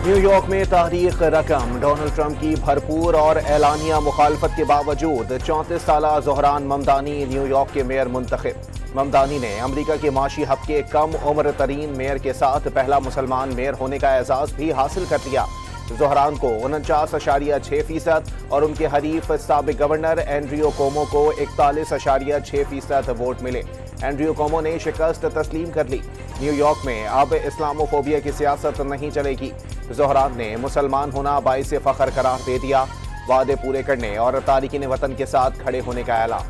New York में तहरीक रकम Donald Trump की भरपूर और एलानिया मुखालफत के बावजूद 34 साला ज़ोहरान ममदानी न्यूयॉर्क के मेयर मुंतखब। ममदानी ने अमरीका के माशी हब के कम उम्र तरीन मेयर के साथ पहला मुसलमान मेयर होने का एजाज भी हासिल कर लिया। ज़ोहरान को 49.6% और उनके हरीफ साबिक गवर्नर एंड्रियो कोमो को 41.6% वोट मिले। एंड्रियो कोमो ने शिकस्त तस्लीम कर ली। न्यूयॉर्क में अब इस्लामोफोबिया की सियासत नहीं चलेगी। ज़ोहरान ने मुसलमान होना बाइसे फख्र करार दे दिया। वादे पूरे करने और तारिकीन वतन के साथ खड़े होने का ऐलान।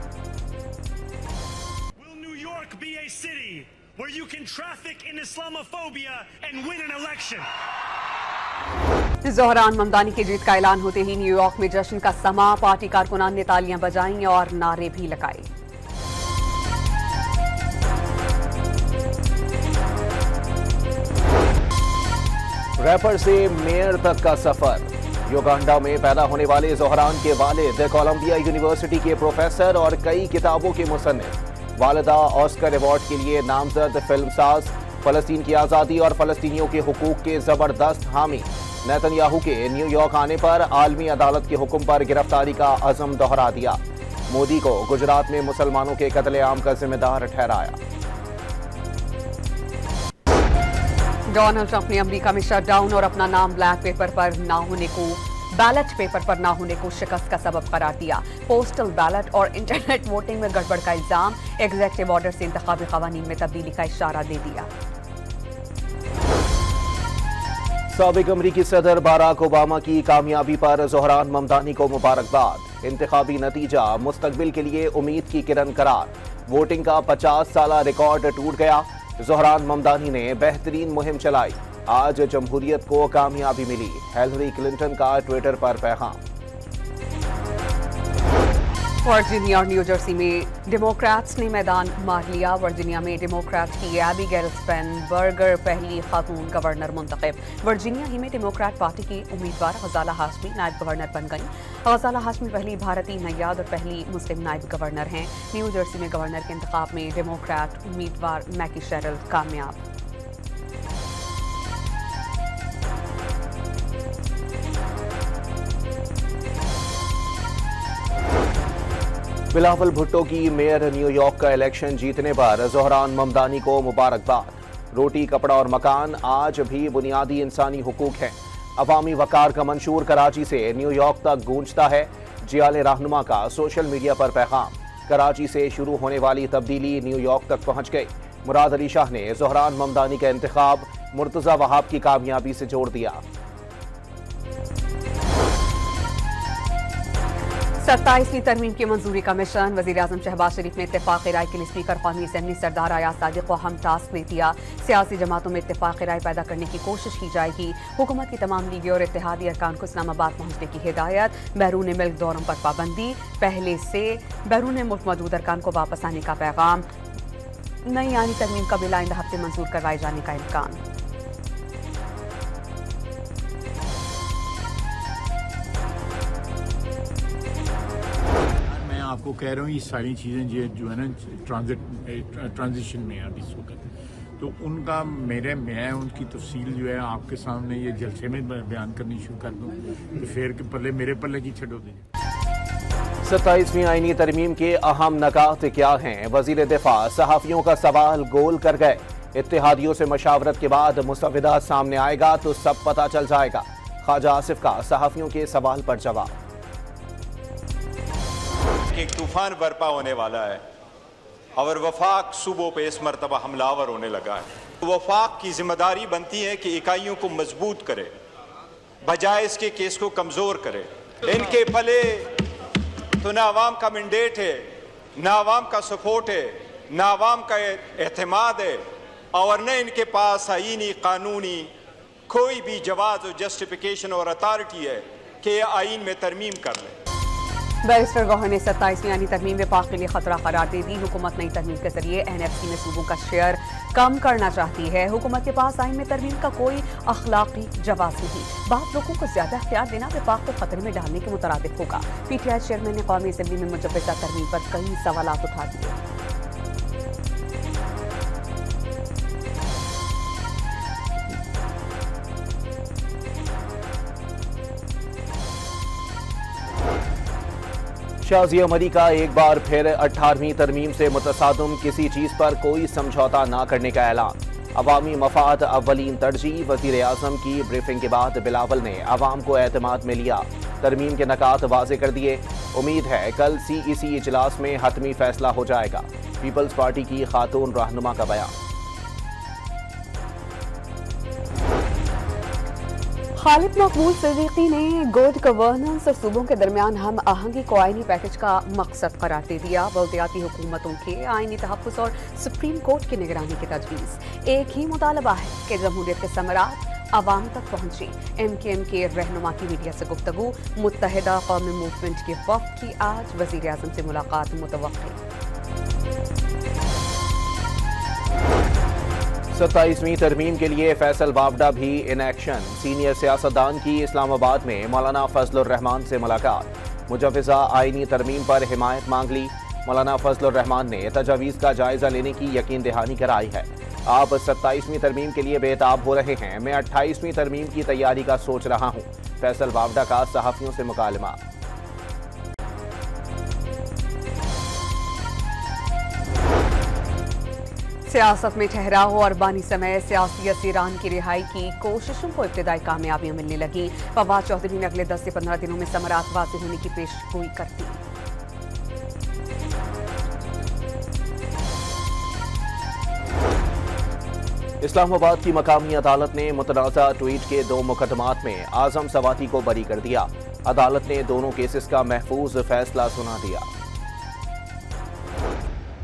ज़ोहरान ममदानी की जीत का ऐलान होते ही न्यूयॉर्क में जश्न का समा। पार्टी कारकुनान ने तालियां बजाईं और नारे भी लगाए। रैपर से मेयर तक का सफर। युगांडा में पैदा होने वाले ज़ोहरान के वालिद कोलंबिया यूनिवर्सिटी के प्रोफेसर और कई किताबों के मुसन्निफ। वालिदा ऑस्कर अवार्ड के लिए नामजद फिल्मसाज। फलस्तीन की आज़ादी और फलस्तीनियों के हुकूक के जबरदस्त हामी। नेतन्याहू के न्यूयॉर्क आने पर आलमी अदालत के हुक्म पर गिरफ्तारी का अज़म दोहरा दिया। मोदी को गुजरात में मुसलमानों के कत्लेआम का जिम्मेदार ठहराया। डोनाल्ड ट्रंप ने अमेरिका में शटडाउन और अपना नाम बैलेट पेपर पर ना होने को शिकस्त का सबब करार दिया। पोस्टल बैलेट और इंटरनेट वोटिंग में गड़बड़ का इल्जाम। एग्जीक्यूटिव ऑर्डर से इंतखाबी कवानीन में तब्दीली का इशारा दे दिया। साबिक अमरीकी सदर बाराक ओबामा की कामयाबी पर ज़ोहरान ममदानी को मुबारकबाद। इंतखाबी नतीजा मुस्तकबिल के लिए उम्मीद की किरण करार। वोटिंग का 50 साला रिकॉर्ड टूट गया। ज़ोहरान ममदानी ने बेहतरीन मुहिम चलाई। आज जमहूरियत को कामयाबी मिली। हिलरी क्लिंटन का ट्विटर पर पैगाम। वर्जीनिया और न्यू जर्सी में डेमोक्रेट्स ने मैदान मार लिया। वर्जीनिया में डेमोक्रेट की एबिगेल स्पेनबर्गर पहली खातून गवर्नर मुंतखब। वर्जीनिया ही में डेमोक्रेट पार्टी की उम्मीदवार गजाला हाशमी नायब गवर्नर बन गईं। गजाला हाशमी पहली भारतीय नैयाद और पहली मुस्लिम नायब गवर्नर हैं। न्यू जर्सी में गवर्नर के इंतखाब में डेमोक्रेट उम्मीदवार मैकी शेरल कामयाब। बिलावल भुट्टो की मेयर न्यूयॉर्क का इलेक्शन जीतने पर ज़ोहरान ममदानी को मुबारकबाद। रोटी, कपड़ा और मकान आज भी बुनियादी इंसानी हुकूक हैं। अवामी वकार का मंशूर कराची से न्यूयॉर्क तक गूंजता है। जियाले रहनुमा का सोशल मीडिया पर पैगाम। कराची से शुरू होने वाली तब्दीली न्यूयॉर्क तक पहुंच गई। मुराद अली शाह ने ज़ोहरान ममदानी का इंतखाब मुर्तज़ा वहाब की कामयाबी से जोड़ दिया। 27वीं तरमीम की मंजूरी का मिशन। वज़ीर-ए-आज़म शहबाज शरीफ ने इत्तेफाक राय के लिए स्पीकर कौमी असेंबली सरदार अयाज सादिक को अहम टास्क दे दिया। सियासी जमातों में इत्तेफाक राय पैदा करने की कोशिश की जाएगी। हुकूमत की तमाम लीगी और इत्तेहादी अरकान को इस्लामाबाद पहुंचने की हिदायत। बैरून मुल्क दौरों पर पाबंदी। पहले से बैरून मुल्क मौजूद अरकान को वापस आने का पैगाम। नई आनी तरमीम का बिल आइंदा हफ्ते मंजूर करवाए जाने का इम्कान। आपको कह रहा हूँ ये सारी चीज़ें जो है ना ट्रांजिशन में है अभी इस वक्त, तो उनका मैं उनकी तफसील जो है आपके सामने ये जलसे में बयान करनी शुरू कर दूँ तो फिर के पल्ले मेरे पल्ले की छड़ो दें। 27वीं आईनी तरमीम के अहम नकात क्या हैं? वजीर दिफा सहाफ़ियों का सवाल गोल कर गए। इत्तेहादियों से मशावरत के बाद मुसव्विदा सामने आएगा तो सब पता चल जाएगा। ख्वाजा आसिफ का सहाफ़ियों के सवाल पर जवाब। एक तूफान बर्पा होने वाला है और वफाक सूबों पे इस मरतबा हमलावर होने लगा है। वफाक की जिम्मेदारी बनती है कि इकाइयों को मजबूत करे बजाय इसके केस को कमजोर करे। इनके पले तो ना आवाम का मैंडेट है, ना आवाम का सपोर्ट है, ना आवाम का एतमाद है और न इनके पास आईनी कानूनी कोई भी जवाब और जस्टिफिकेशन और अथॉरिटी है कि आइन में तरमीम कर ले। बैरिस्टर गौहर ने 27वीं आनी तरमीम में पाक के लिए खतरा करार दे दी। हुकूमत नई तरमीम के जरिए NFC में सूबों का शेयर कम करना चाहती है। हुकूमत के पास आइन में तरमीम का कोई अखलाकी जवाब नहीं। बात लोगों को ज्यादा इख्तियार देना विफाक को खतरे में डालने के मुतरादिफ होगा। PTI चेयरमैन ने कौमी असेंबली में मुजव्वज़ा तरमीम पर कई सवालात उठा दिए। शाज़िया मरी का एक बार फिर 18वीं तरमीम से मुतसादम किसी चीज पर कोई समझौता न करने का ऐलान। अवामी मफाद अव्वलीन तरजीह। वज़ीर आज़म की ब्रीफिंग के बाद बिलावल ने अवाम को एतमाद में लिया, तरमीम के नकात वाज़े कर दिए। उम्मीद है कल CEC इजलास में हतमी फैसला हो जाएगा। पीपल्स पार्टी की खातून रहनुमा का बयान। खालिद मकबूल सिद्दीकी ने गुड गवर्नेंस और सूबों के दरमियान हम आहंगी को आईनी पैकेज का मकसद करार दे दिया। बल्दियाती हुकूमतों के आईनी तहफ़्फ़ुज़ और सुप्रीम कोर्ट की निगरानी की तजवीज़। एक ही मुतालबा है कि जमहूरियत के समरात आवाम तक पहुंची। MKM के रहनुमा की मीडिया से गुफ्तगू। मुत्तहिदा कौमी मूवमेंट के वफ़द की आज वज़ीर आज़म से मुलाकात मुतवक्किल। 27वीं तरमीम के लिए फैसल बावडा भी इन एक्शन। सीनियर सियासतदान की इस्लामाबाद में मौलाना फजलुर रहमान से मुलाकात। मुजव्वज़ा आईनी तरमीम पर हिमायत मांग ली। मौलाना फजलुर रहमान ने तजावीज़ का जायजा लेने की यकीन दहानी कराई है। आप 27वीं तरमीम के लिए बेताब हो रहे हैं, मैं 28वीं तरमीम की तैयारी का सोच रहा हूँ। फैसल बावडा का सहाफ़ियों से मुकालमा। सियासत में ठहराव और बानी समय सियासी असीरान की रिहाई की कोशिशों को इब्तदाई कामयाबियां मिलने लगी। फवाद चौधरी ने अगले 10 से 15 दिनों में समरात वाज़ेह होने की पेशगोई कर दी। इस्लामाबाद की मकामी अदालत ने मुतनाज़ा ट्वीट के 2 मुकदमात में आज़म सवाती को बरी कर दिया। अदालत ने दोनों केसेस का महफूज फैसला सुना दिया।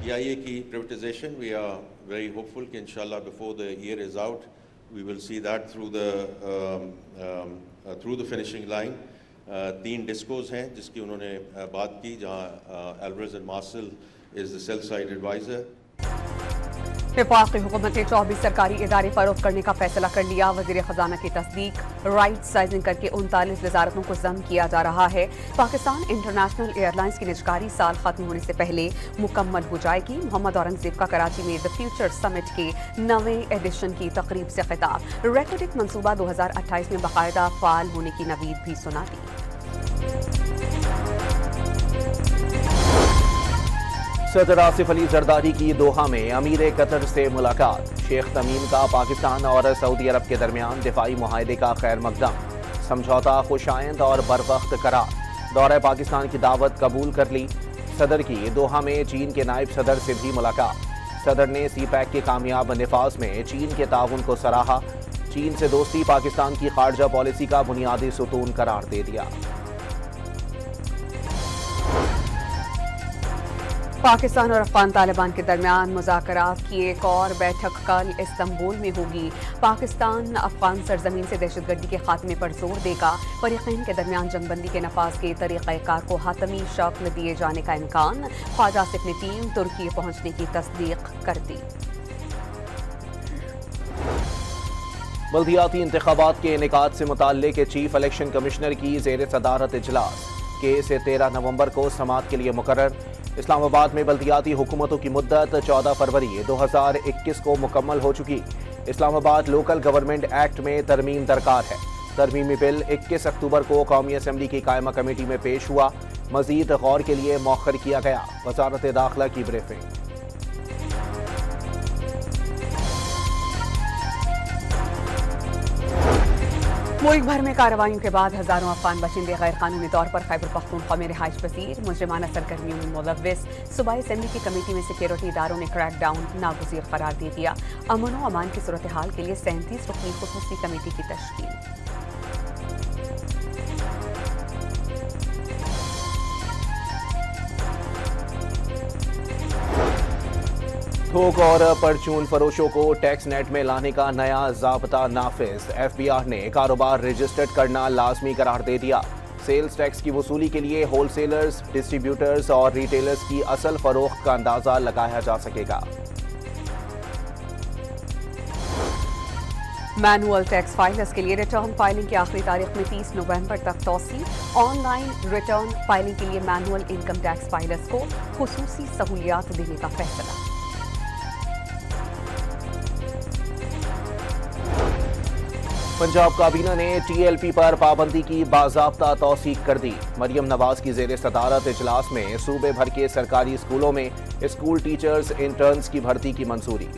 PIA की privatization, we are very hopeful कि इंशाल्लाह before the year is out, we will see that through the finishing line. 3 discoms हैं जिसकी उन्होंने बात की, जहां Alvarez and Marshall is the sell side advisor. वफाकी हुकूमत ने 24 सरकारी इदारे फरोख्त करने का फैसला कर लिया। वज़ीर ख़जाना की तस्दीक। राइट साइजिंग करके 39 वजारतों को जम किया जा रहा है। पाकिस्तान इंटरनेशनल एयरलाइंस की निजकारी साल खत्म होने से पहले मुकम्मल हो जाएगी। मोहम्मद औरंगजेब का कराची में द फ्यूचर समिट के 9वें एडिशन की तकरीब से खिताब। रेटोरिक मनसूबा 2028 में बाकायदा फाल होने की नवीद भी सुना दी। सदर आसिफ अली जरदारी की दोहा में अमीर कतर से मुलाकात। शेख तमीम का पाकिस्तान और सऊदी अरब के दरमियान दिफाई मुआहदे का खैर मकदम। समझौता खुशाइंद और बरवक्त करार। दौरे पाकिस्तान की दावत कबूल कर ली। सदर की दोहा में चीन के नायब सदर से भी मुलाकात। सदर ने CPEC के कामयाब निफाज में चीन के ताउन को सराहा। चीन से दोस्ती पाकिस्तान की खारजा पॉलिसी का बुनियादी सुतून करार दे दिया। पाकिस्तान और अफगान तालिबान के दरमियान मुज़ाकरात की एक और बैठक कल इस्तांबुल में होगी। पाकिस्तान अफगान सरजमीन से दहशतगर्दी के खात्मे पर जोर देगा। फरीक़ैन के दरमियान जंगबंदी के नफाज के तरीक़ाकार को हातमी शक्ल दिए जाने का इम्कान। ख्वाजा आसिफ ने टीम तुर्की पहुंचने की तस्दीक कर दी। बल्दियाती इंतखाबात के इनेकाद से मुताल्लिक़ चीफ इलेक्शन कमिश्नर की ज़ेर सदारत इजलास। केस 13 नवंबर को समाअत के लिए मुकर्रर। इस्लामाबाद में बल्दियाती हुकूमतों की मुद्दत 14 फरवरी 2021 को मुकम्मल हो चुकी। इस्लामाबाद लोकल गवर्नमेंट एक्ट में तरमीम दरकार है। तरमीमी बिल 21 अक्टूबर को कौमी असम्बली की कायमा कमेटी में पेश हुआ। मजीद गौर के लिए मौखर किया गया। वजारत दाखिला की ब्रीफिंग। मुल्क भर में कार्रवाइयों के बाद हजारों अफगान बशिंदे गैर कानूनी तौर पर खैबर पख्तूनख्वा में रिहाइश पजीर। मुजरिमाना सरगर्मियों में मुलव्विस। सूबाई असेंबली की कमेटी में सिक्योरिटी इदारों ने क्रैकडाउन नागुज़ीर करार दे दिया। अमन व अमान की सूरत हाल के लिए 37 रुकनी खुसूसी कमेटी की तश्कील। थोक और परचून फरोशों को टैक्स नेट में लाने का नया ज़ाब्ता नाफिज। FBR ने कारोबार रजिस्टर्ड करना लाजमी करार दे दिया। सेल्स टैक्स की वसूली के लिए होलसेलर्स, डिस्ट्रीब्यूटर्स और रिटेलर्स की असल फरोख्त का अंदाजा लगाया जा सकेगा। मैनुअल टैक्स फाइलर्स के लिए रिटर्न फाइलिंग की आखिरी तारीख में 30 नवंबर तक तौसी। ऑनलाइन रिटर्न फाइलिंग के लिए मैनुअल इनकम टैक्स फाइलर्स को खुसूसी सहूलियात देने का फैसला। पंजाब काबीना ने TLP पर पाबंदी की बाज़ाब्ता तौसीक कर दी। मरियम नवाज की ज़ेर सदारत इजलास में सूबे भर के सरकारी स्कूलों में स्कूल टीचर्स इंटर्न्स की भर्ती की मंजूरी।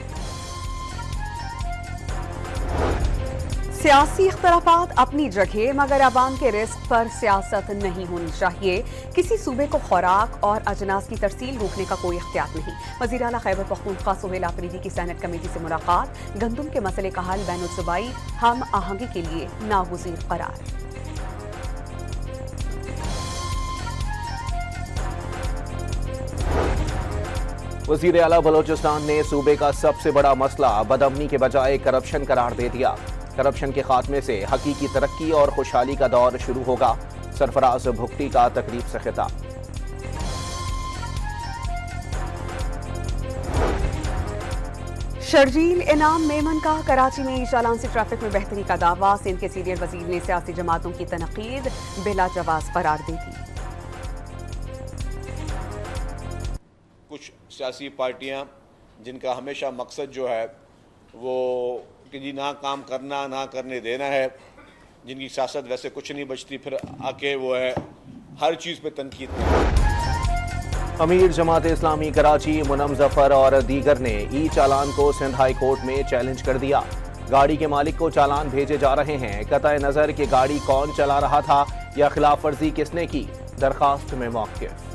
सियासी इख्तलाफात अपनी जगह, मगर अवाम के रिस्क पर सियासत नहीं होनी चाहिए। किसी सूबे को खुराक और अजनास की तरसील रोकने का कोई इख्तियार नहीं। वज़ीर आला खैबर पख्तूनख्वा सुहेल आफरीदी की सेनेट कमेटी से मुलाकात। गंदम के मसले का हल बैनुल सूबाई हम आहंगी के लिए नागुज़ीर करार। वज़ीर आला बलोचिस्तान ने सूबे का सबसे बड़ा मसला बदअमनी के बजाय करप्शन करार दे दिया। करप्शन के खात्मे से हकीकी तरक्की और खुशहाली का दौर शुरू होगा। सरफराज भुगटी का तकरीब से खिताब। शर्जील इनाम मेमन का कराची में चालान से ट्रैफिक में बेहतरी का दावा। सिंध के सीनियर वजीर ने सियासी जमातों की तनकीद बिला जवाब करार दे दी। कुछ सियासी पार्टियां जिनका हमेशा मकसद जो है वो कि जी ना काम करना ना करने देना है, जिनकी सियासत वैसे कुछ नहीं बचती, फिर आके वो है हर चीज़ पे तनकीद करना। अमीर जमात इस्लामी कराची मुनम जफर और दीगर ने ई चालान को सिंध हाई कोर्ट में चैलेंज कर दिया। गाड़ी के मालिक को चालान भेजे जा रहे हैं, कतई नजर कि गाड़ी कौन चला रहा था या खिलाफ वर्जी किसने की। दरखास्त में मौक़िफ़।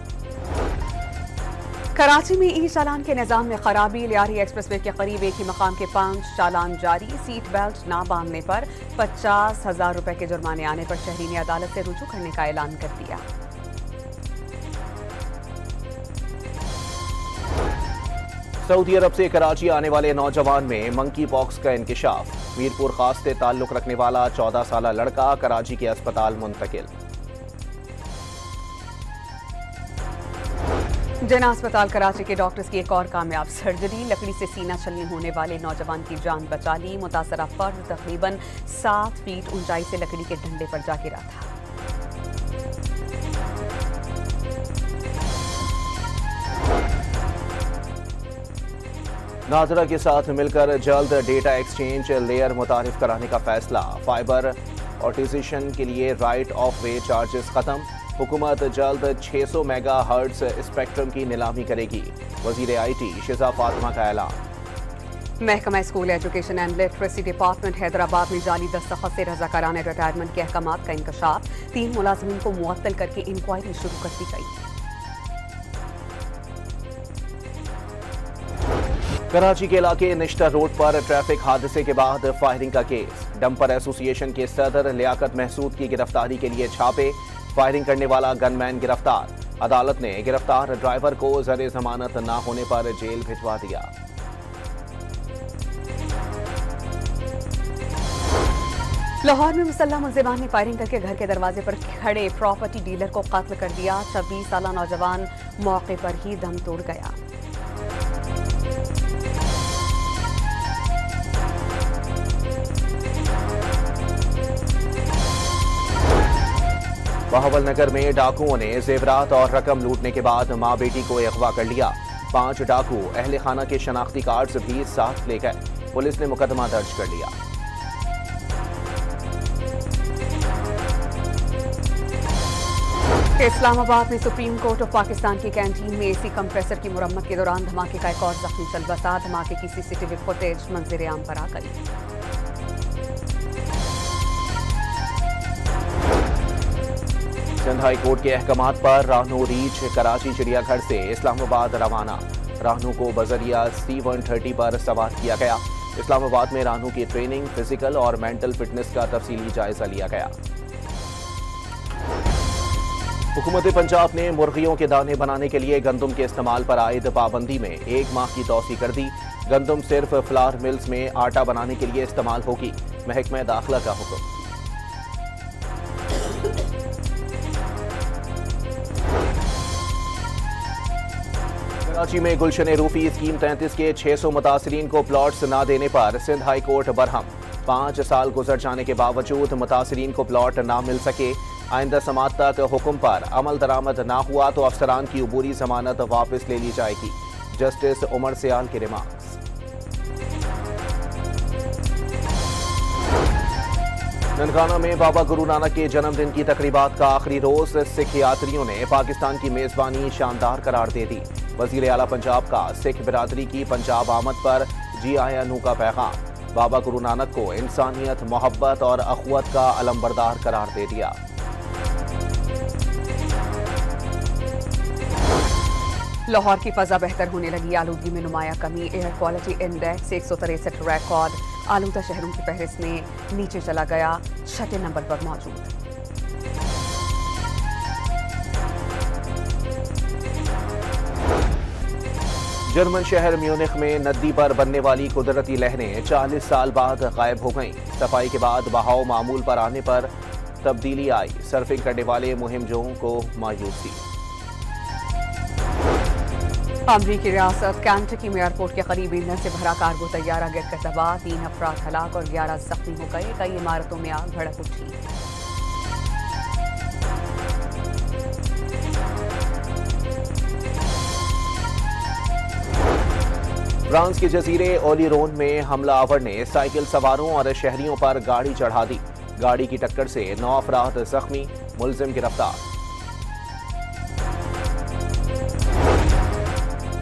कराची में ई चालान के निज़ाम में खराबी। लियारी एक्सप्रेसवे के करीब एक ही मकाम के 5 चालान जारी। सीट बेल्ट ना बांधने पर 50,000 रुपए के जुर्माने आने पर शहरी ने अदालत से रुजू करने का ऐलान कर दिया। सऊदी अरब से कराची आने वाले नौजवान में मंकी पॉक्स का इंकिशाफ। मीरपुर खास से ताल्लुक रखने वाला 14 साला लड़का कराची के अस्पताल मुंतकिल। जना अस्पताल कराची के डॉक्टर्स की एक और कामयाब सर्जरी। लकड़ी से सीना छलनी होने वाले नौजवान की जान बचा ली। मुतासरा फर्द तकरीबन 7 फीट ऊंचाई से लकड़ी के डंडे पर जा गिरा था। नाजरा के साथ मिलकर जल्द डेटा एक्सचेंज लेयर मुतारिफ कराने का फैसला। फाइबर ऑटिजिशन के लिए राइट ऑफ वे चार्जेस खत्म। हुकूमत जल्द 600 मेगा हर्ट्ज स्पेक्ट्रम की नीलामी करेगी। वजीर IT शिजा फातिमा का ऐलान। महकमा school education and literacy department Hyderabad में जाली दस्तखत से रज़ाकाराना रिटायरमेंट के अहकामात का इंकशाफ। 3 मुलाजिमीन को मुअत्तल करके इंक्वायरी शुरू कर दी गई। कराची के इलाके निश्तर रोड पर ट्रैफिक हादसे के बाद फायरिंग का केस। डंपर एसोसिएशन के सदर लियाकत महसूद की गिरफ्तारी के लिए छापे। फायरिंग करने वाला गनमैन गिरफ्तार। अदालत ने गिरफ्तार ड्राइवर को ज़र जमानत न होने पर जेल भिजवा दिया। लाहौर में मुसल्लह मुलजिमान ने फायरिंग करके घर के दरवाजे पर खड़े प्रॉपर्टी डीलर को कत्ल कर दिया। 26 साला नौजवान मौके पर ही दम तोड़ गया। बहावलनगर में डाकुओं ने जेवरात और रकम लूटने के बाद मां बेटी को अगवा कर लिया। 5 डाकू अहले खाना के शनाख्ती कार्ड्स भी साथ ले गए। पुलिस ने मुकदमा दर्ज कर लिया। इस्लामाबाद में सुप्रीम कोर्ट ऑफ पाकिस्तान की कैंटीन में AC कंप्रेसर की मुरम्मत के दौरान धमाके का एक और जख्मी चल बसा। धमाके की CCTV फुटेज मंजर आम पर आ गई। सिंध हाई कोर्ट के अहकामात पर राहनू रीच कराची चिड़ियाघर से इस्लामाबाद रवाना। राहनू को बजरिया C-130 पर सवार किया गया। इस्लामाबाद में राहनू की ट्रेनिंग, फिजिकल और मेंटल फिटनेस का तफसीली जायजा लिया गया। हुकूमत पंजाब ने मुर्गियों के दाने बनाने के लिए गंदम के इस्तेमाल पर आयद पाबंदी में 1 माह की तौसी कर दी। गंदम सिर्फ फ्लावर मिल्स में आटा बनाने के लिए इस्तेमाल होगी। महकमा दाखिला का हुक्म। कराची में गुलशन रूफी स्कीम 33 के 600 मुतासरीन को प्लॉट्स न देने पर सिंध हाई कोर्ट बरहम। 5 साल गुजर जाने के बावजूद मुतासरीन को प्लॉट ना मिल सके। आइंदा समात तक हुक्म पर अमल दरामद ना हुआ तो अफसरान की अबूरी जमानत वापस ले ली जाएगी। जस्टिस उमर सियाल के रिमार्क्स। ननकाना में बाबा गुरु नानक के जन्मदिन की तकरीबात का आखिरी रोज सिख यात्रियों ने पाकिस्तान की मेजबानी शानदार करार दे दी। वजीर आला पंजाब का सिख बिरादरी की पंजाब आमद पर GINU का पैगाम। बाबा गुरु नानक को इंसानियत, मोहब्बत और अखुवत का अलमबरदार करार दे दिया। लाहौर की फजा बेहतर होने लगी, आलूदगी में नुमाया कमी। Air quality index 163 record. आलूदा शहरों की फहरिस्त में नीचे चला गया, 6 नंबर पर मौजूद। जर्मन शहर म्यूनिख में नदी पर बनने वाली कुदरती लहरें 40 साल बाद गायब हो गईं। सफाई के बाद बहाव मामूल पर आने पर तब्दीली आई। सर्फिंग करने वाले मुहिमजों को मायूसी। अमरीकी रियासत कैंटकी में एयरपोर्ट के करीब ईंधन से भरा कार्गो तैयारा गिरकर तबाह, 3 अफराद हलाक और 11 जख्मी हो गए। कई इमारतों में आग भड़क उठी। फ्रांस के जजीरे ओलिरोन में हमलावर ने साइकिल सवारों और शहरियों पर गाड़ी चढ़ा दी। गाड़ी की टक्कर से 9 अफराद जख्मी, मुलजिम गिरफ्तार।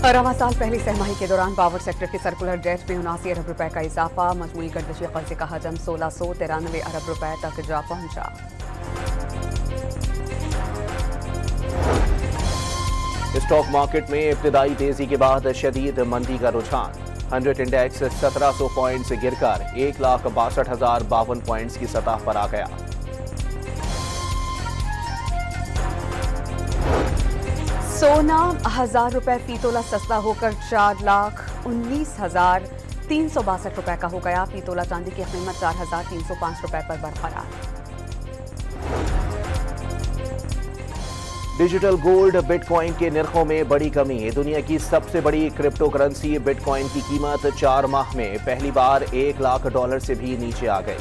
रवां साल पहली सहमाही के दौरान पावर सेक्टर के सर्कुलर डेट में 79 अरब रुपए का इजाफा। मजमूई गर्दिशी कर्जे का हजम 1693 अरब रुपए तक जा पहुंचा। स्टॉक मार्केट में इब्तिदाई तेजी के बाद शदीद मंदी का रुझान। 100 इंडेक्स 1700 पॉइंट से गिरकर 1,62,052 पॉइंट्स की सतह पर आ गया। सोना 1000 रुपए फी तोला सस्ता होकर 4,19,362 रुपए का हो गया। फी तोला चांदी की कीमत 4,305 रुपए पर बरकरार। डिजिटल गोल्ड बिटकॉइन के निर्खों में बड़ी कमी। दुनिया की सबसे बड़ी क्रिप्टो करेंसी बिटकॉइन की कीमत 4 माह में पहली बार $1 लाख से भी नीचे आ गई।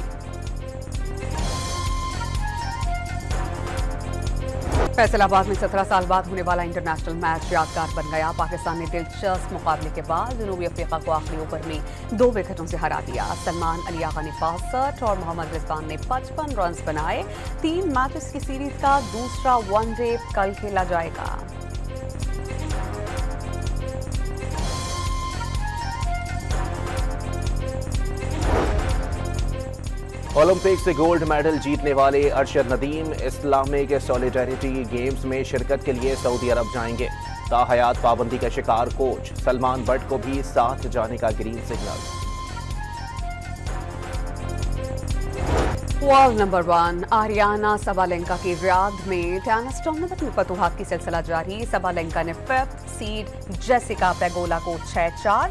फैसलाबाद में 17 साल बाद होने वाला इंटरनेशनल मैच यादगार बन गया। पाकिस्तान ने दिलचस्प मुकाबले के बाद जनूबी अफ्रीका को आखिरी ओवर में 2 विकेटों से हरा दिया। सलमान अली आगा ने 62 और मोहम्मद रिजवान ने 55 रन बनाए। 3 मैचेस की सीरीज का दूसरा वनडे कल खेला जाएगा। ओलंपिक से गोल्ड मेडल जीतने वाले Arshad Nadeem Islamic solidarity games में शिरकत के लिए सऊदी अरब जाएंगे। ताहयात पाबंदी का शिकार कोच सलमान बट को भी साथ जाने का green signal. World number 1 Ariana Sabalenka की रियाद में टेनिस टूर्नामेंट में फतूहात की सिलसिला जारी। सबालेंका ने 5th सीड जेसिका पेगोला को 6-4,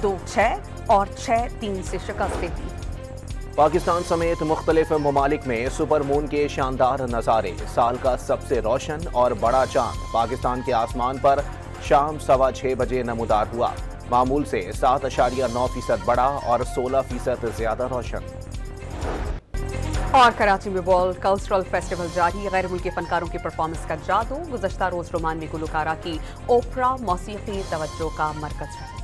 2-6 और 6-3 से शिकस्त दे दी। पाकिस्तान समेत मुख्तलिफ ममालिक में सुपर मून के शानदार नज़ारे। साल का सबसे रोशन और बड़ा चांद पाकिस्तान के आसमान पर शाम 6:15 बजे नमूदार हुआ। मामूल से 7.9% बड़ा और 16% ज्यादा रोशन। और कराची में वर्ल्ड कल्चरल फेस्टिवल जारी। गैर मुल्की फनकारों की परफॉर्मेंस का जादू। गुज़श्ता रोज रोमानवी गुलकारा की ओपरा मौसीकी तवज्जो का मरकज रही।